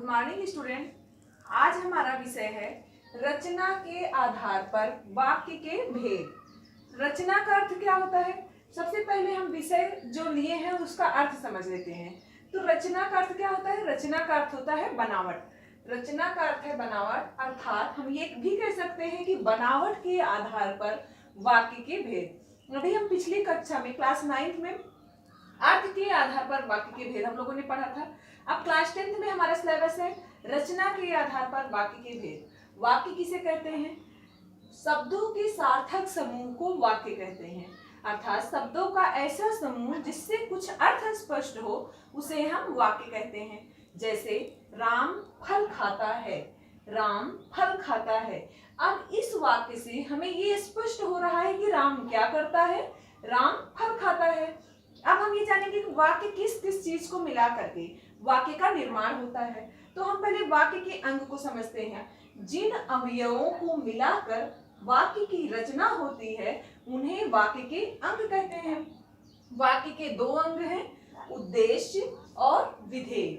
Good morning student. आज हमारा विषय है रचना के आधार पर वाक्य के भेद। रचना का अर्थ क्या होता है? सबसे पहले हम विषय जो लिए हैं उसका अर्थ समझ लेते हैं। तो रचना का अर्थ क्या होता है? रचना का अर्थ होता है बनावट। रचना का अर्थ है बनावट, अर्थात हम ये भी कह सकते हैं कि बनावट के आधार पर वाक्य के भेद। अभी हम पिछली कक्षा में क्लास 9 में अर्थ के आधार पर वाक्य के भेद हम लोगों ने पढ़ा था। अब क्लास 10 में हमारा सिलेबस है रचना के आधार पर वाक्य के भेद। वाक्य किसे कहते हैं? शब्दों के सार्थक समूह को वाक्य कहते हैं, अर्थात शब्दों का ऐसा समूह जिससे कुछ अर्थ स्पष्ट हो उसे हम वाक्य कहते हैं। जैसे राम फल खाता है, राम फल खाता है। अब इस वाक्य से हमें ये स्पष्ट हो रहा है कि राम क्या करता है? राम फल खाता है। अब हम ये जानेंगे कि वाक्य किस किस चीज को मिला करके वाक्य का निर्माण होता है। तो हम पहले वाक्य के अंग को समझते हैं। जिन अवयवों को मिलाकर वाक्य की रचना होती है उन्हें वाक्य के अंग कहते हैं। वाक्य के दो अंग हैं, उद्देश्य और विधेय।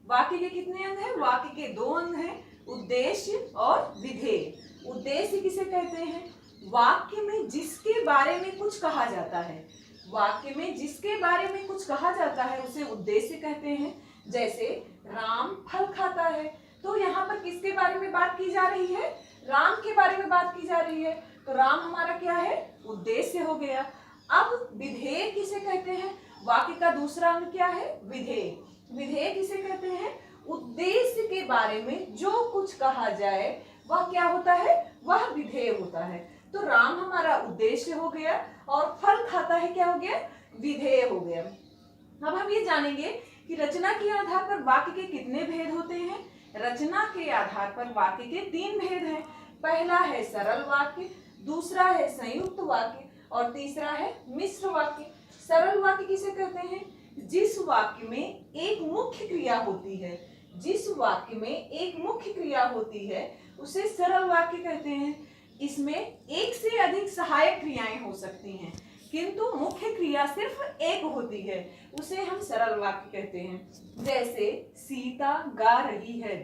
वाक्य के कितने अंग हैं? वाक्य के दो अंग हैं, उद्देश्य और विधेय। उद्देश्य किसे कहते हैं? वाक्य में जिसके बारे में कुछ कहा जाता है, वाक्य में जिसके बारे में कुछ कहा जाता है उसे उद्देश्य कहते हैं। जैसे राम फल खाता है, तो यहाँ पर किसके बारे में बात की जा रही है? राम के बारे में बात की जा रही है, तो राम हमारा क्या है? उद्देश्य हो गया। अब विधेय किसे कहते हैं? वाक्य का दूसरा अंग क्या है? विधेय। विधेय किसे कहते हैं? उद्देश्य के बारे में जो कुछ कहा जाए वह क्या होता है? वह विधेय होता है। तो राम हमारा उद्देश्य हो गया और फल खाता है क्या हो गया? विधेय हो गया। अब हम ये जानेंगे कि रचना के आधार पर वाक्य के कितने भेद होते हैं। रचना के आधार पर वाक्य के 3 भेद हैं। पहला है सरल वाक्य, दूसरा है संयुक्त वाक्य और तीसरा है मिश्र वाक्य। सरल वाक्य किसे कहते हैं? जिस वाक्य में एक मुख्य क्रिया होती है, जिस वाक्य में एक मुख्य क्रिया होती है उसे सरल वाक्य कहते हैं। इसमें एक से अधिक सहायक क्रियाएं हो सकती हैं, किंतु मुख्य क्रिया सिर्फ एक होती है, उसे हम सरल वाक्य कहते हैं। जैसे सीता गा रही है,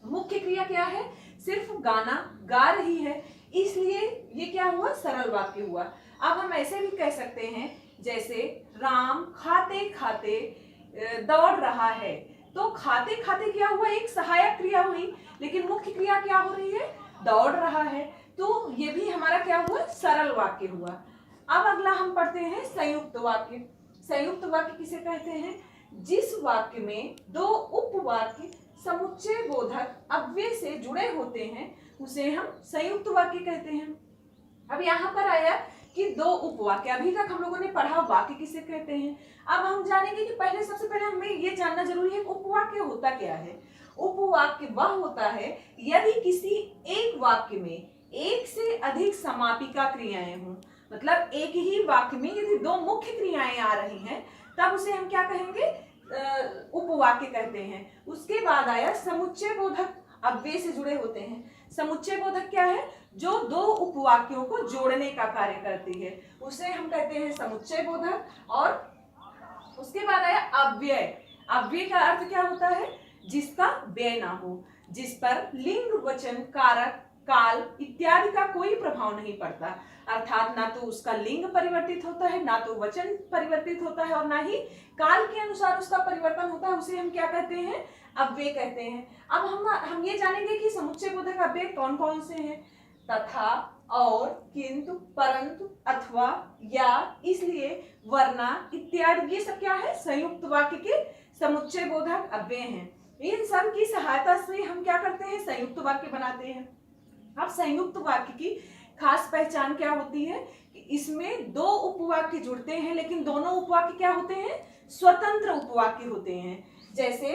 मुख्य क्रिया क्या है? सिर्फ गाना, गा रही है, इसलिए ये क्या हुआ? सरल वाक्य हुआ। अब हम ऐसे भी कह सकते हैं जैसे राम खाते खाते दौड़ रहा है, तो खाते खाते क्या हुआ? एक सहायक क्रिया हुई, लेकिन मुख्य क्रिया क्या हो रही है? दौड़ रहा है, तो ये भी हमारा क्या हुआ? सरल वाक्य हुआ। अब अगला हम पढ़ते हैं संयुक्त वाक्य। संयुक्त वाक्य किसे कहते हैं? जिस वाक्य में दो उपवाक्य समुच्चय बोधक अव्यय से जुड़े होते हैं उसे हम संयुक्त वाक्य कहते हैं। अब यहाँ पर आया कि दो उपवाक्य, अभी तक हम लोगों ने पढ़ा वाक्य किसे कहते हैं। अब हम जानेंगे कि पहले सबसे पहले हमें ये जानना जरूरी है उपवाक्य होता क्या है। उपवाक्य वह होता है यदि किसी एक वाक्य में एक से अधिक समापिका क्रियाएं हों, मतलब एक ही वाक्य में यदि दो मुख्य क्रियाएं आ रही हैं तब उसे हम क्या कहेंगे? उपवाक्य कहते हैं। उसके बाद आया समुच्चय बोधक अव्यय से जुड़े होते हैं। समुच्चय बोधक क्या है? जो दो उपवाक्यों को जोड़ने का कार्य करती है उसे हम कहते हैं समुच्चय बोधक। और उसके बाद आया अव्यय। अव्यय का अर्थ क्या होता है? जिसका व्यय ना हो, जिस पर लिंग, वचन, कारक, काल इत्यादि का कोई प्रभाव नहीं पड़ता, अर्थात ना तो उसका लिंग परिवर्तित होता है, ना तो वचन परिवर्तित होता है और ना ही काल के अनुसार उसका परिवर्तन होता है, उसे हम क्या कहते हैं? अव्यय कहते हैं। अब हम ये जानेंगे कि समुच्चय बोधक अव्यय कौन कौन से हैं। तथा, और, किंतु, परंतु, अथवा, या, इसलिए, वरना इत्यादि, ये सब क्या है? संयुक्त वाक्य के समुच्चय बोधक अव्यय हैं। इन सब की सहायता से हम क्या करते हैं? संयुक्त वाक्य बनाते हैं। अब संयुक्त वाक्य की खास पहचान क्या होती है कि इसमें दो उपवाक्य जुड़ते हैं, लेकिन दोनों उपवाक्य क्या होते हैं? स्वतंत्र उपवाक्य होते हैं। जैसे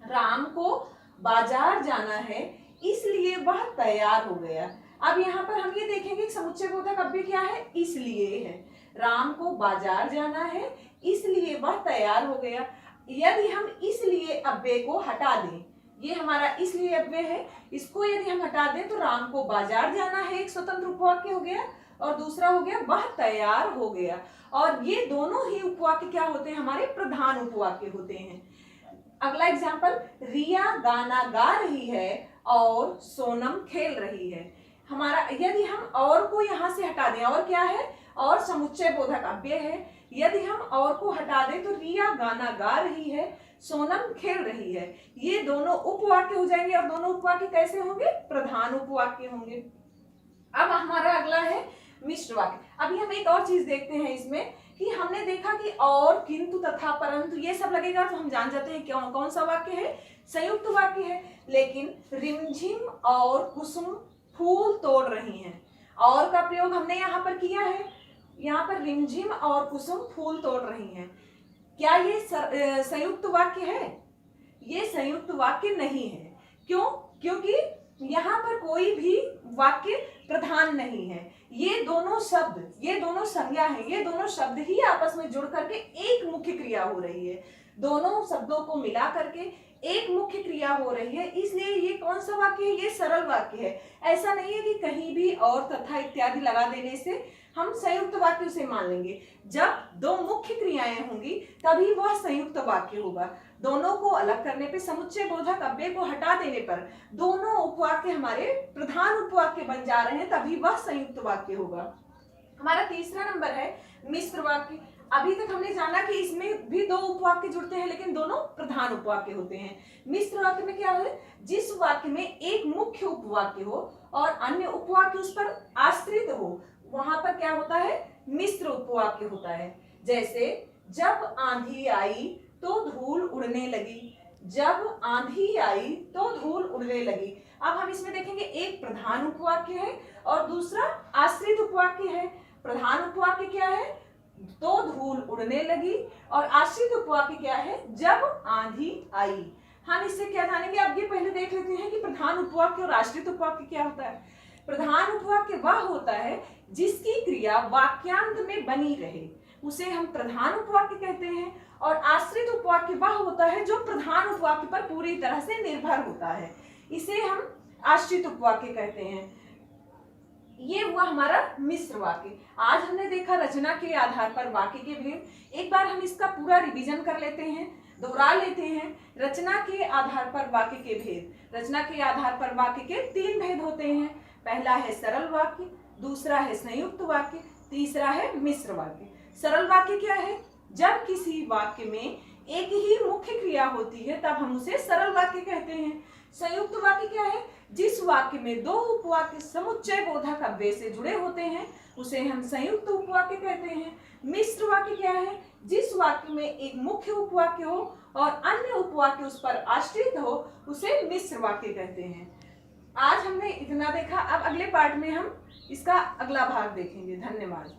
राम को बाजार जाना है इसलिए वह तैयार हो गया। अब यहाँ पर हम ये देखेंगे कि समुच्चय बोधक अव्यय क्या है? इसलिए है। राम को बाजार जाना है इसलिए वह तैयार हो गया। यदि हम इसलिए अव्यय को हटा दें, ये हमारा इसलिए अव्यय है, इसको यदि हम हटा दें तो राम को बाजार जाना है एक स्वतंत्र उपवाक्य हो गया और दूसरा हो गया वह तैयार हो गया। और ये दोनों ही उपवाक्य क्या होते हैं? हमारे प्रधान उपवाक्य होते हैं। अगला एग्जाम्पल, रिया गाना गा रही है और सोनम खेल रही है। हमारा यदि हम और को यहाँ से हटा दें, और क्या है, और समुच्चय बोधक अव्यय है। यदि हम और को हटा दें तो रिया गाना गा रही है, सोनम खेल रही है, ये दोनों उपवाक्य हो जाएंगे। और दोनों उपवाक्य कैसे होंगे, प्रधान उपवाक्य होंगे। अब हमारा अगला है मिश्र वाक्य। अभी हम एक और चीज देखते हैं इसमें कि हमने देखा कि और, किंतु, तथा, परंतु ये सब लगेगा तो हम जान जाते हैं कौन कौन सा वाक्य है, संयुक्त वाक्य है। लेकिन रिमझिम और कुसुम फूल तोड़ रही हैं, और का प्रयोग हमने यहाँ पर किया है। यहाँ पर रिमझिम और कुसुम फूल तोड़ रही हैं, क्या ये संयुक्त वाक्य है? ये संयुक्त वाक्य नहीं है। क्यों? क्योंकि यहाँ पर कोई भी वाक्य प्रधान नहीं है। ये दोनों शब्द, ये दोनों संज्ञा है, ये दोनों शब्द ही आपस में जुड़ करके एक मुख्य क्रिया हो रही है। दोनों शब्दों को मिला करके एक मुख्य क्रिया हो रही है, इसलिए ये कौन सा वाक्य है, ये सरल वाक्य है। ऐसा नहीं है कि कहीं भी और, तथा इत्यादि लगा देने से हम संयुक्त वाक्य उसे मान लेंगे। जब दो मुख्य क्रियाएं होंगी तभी वह संयुक्त वाक्य होगा। दोनों को अलग करने पे, समुच्चय बोधक अव्यय को हटा देने पर दोनों उपवाक्य हमारे प्रधान उपवाक्य बन जा रहे हैं, तभी वह संयुक्त वाक्य होगा। हमारा तीसरा नंबर है मिश्र वाक्य। अभी तक हमने जाना कि इसमें भी दो उपवाक्य जुड़ते हैं, लेकिन दोनों प्रधान उपवाक्य होते हैं। मिश्र वाक्य में क्या है, जिस वाक्य में एक मुख्य उपवाक्य हो और अन्य उपवाक्य उस पर आश्रित हो, वहां पर क्या होता है, मिश्र उपवाक्य होता है। जैसे जब आंधी आई तो धूल उड़ने लगी, जब आंधी आई तो धूल उड़ने लगी। अब हम इसमें देखेंगे एक प्रधान उपवाक्य है और दूसरा आश्रित उपवाक्य है। प्रधान उपवाक्य क्या है, तो धूल उड़ने लगी, और आश्रित उपवाक्य क्या है, जब आंधी आई। हम इससे क्या जानेंगे, अब ये पहले देख लेते हैं कि प्रधान उपवाक्य और आश्रित उपवाक्य क्या होता है। प्रधान उपवाक्य वह होता है जिसकी क्रिया वाक्यांत में बनी रहे, उसे हम प्रधान उपवाक्य कहते हैं। और आश्रित उपवाक्य वह होता है जो प्रधान उपवाक्य पर पूरी तरह से निर्भर होता है, इसे हम आश्रित उपवाक्य कहते हैं। ये हुआ हमारा मिश्र वाक्य। आज हमने देखा रचना के आधार पर वाक्य के भेद। एक बार हम इसका पूरा रिवीजन कर लेते हैं, दोहरा लेते हैं। रचना के आधार पर वाक्य के भेद। रचना के आधार पर वाक्य के तीन भेद होते हैं। पहला है सरल वाक्य, दूसरा है संयुक्त वाक्य, तीसरा है मिश्र वाक्य। सरल वाक्य क्या है, जब किसी वाक्य में एक ही मुख्य क्रिया होती है तब हम उसे सरल वाक्य कहते हैं। संयुक्त वाक्य क्या है, जिस वाक्य में दो उपवाक्य समुच्चय बोधक अव्यय से जुड़े होते हैं उसे हम संयुक्त उपवाक्य कहते हैं। मिश्र वाक्य क्या है, जिस वाक्य में एक मुख्य उपवाक्य हो और अन्य उपवाक्य उस पर आश्रित हो उसे मिश्र वाक्य कहते हैं। आज हमने इतना देखा, अब अगले पार्ट में हम इसका अगला भाग देखेंगे। धन्यवाद।